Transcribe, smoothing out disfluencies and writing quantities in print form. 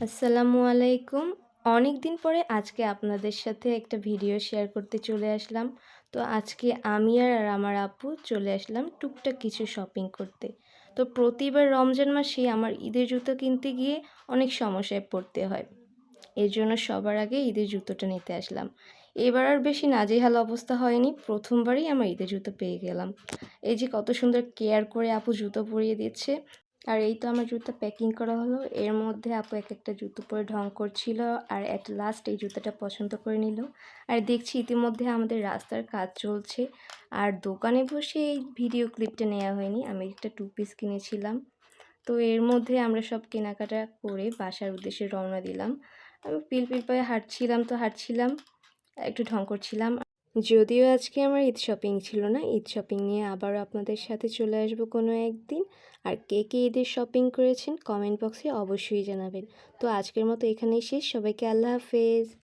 আসসালামু আলাইকুম। অনেক দিন পরে আজকে আপনাদের সাথে একটা ভিডিও শেয়ার করতে চলে আসলাম। তো আজকে আমি আর আমার আপু চলে আসলাম টুকটাক কিছু শপিং করতে। তো প্রতিবার রমজান মাসে আমার ঈদের জুতো কিনতে গিয়ে অনেক সমস্যায় পড়তে হয়। এর জন্য সবার আগে ঈদের জুতোটা নিতে আসলাম। এবার আর বেশি নাজেহাল অবস্থা হয়নি। প্রথমবারই আমার ঈদের জুতো পেয়ে গেলাম। এই যে কত সুন্দর কেয়ার করে আপু জুতো পরিয়ে দিচ্ছে। আর এই তো আমার জুতো প্যাকিং করা হলো। এর মধ্যে আপু একটা জুতো পরে ঢং করছিল আর এট লাস্ট এই জুতোটা পছন্দ করে নিল। আর দেখছি ইতিমধ্যে আমাদের রাস্তার কাজ চলছে। আর দোকানে বসে এই ভিডিও ক্লিপটা নেওয়া হয়নি। আমি একটা 2 পিস কিনেছিলাম। তো এর মধ্যে আমরা সব কেনাকাটা করে বাসার উদ্দেশ্যে রওনা দিলাম। আমি পিলপিল পায়ে হাঁটছিলাম, একটু ঢং করছিলাম। যদিও আজকে আমার ঈদ শপিং ছিল না, ঈদ শপিং নিয়ে আবারও আপনাদের সাথে চলে আসবো কোনো একদিন। আর কে কে ঈদের শপিং করেছেন কমেন্ট বক্সে অবশ্যই জানাবেন। তো আজকের মতো এখানেই শেষ। সবাইকে আল্লাহ হাফেজ।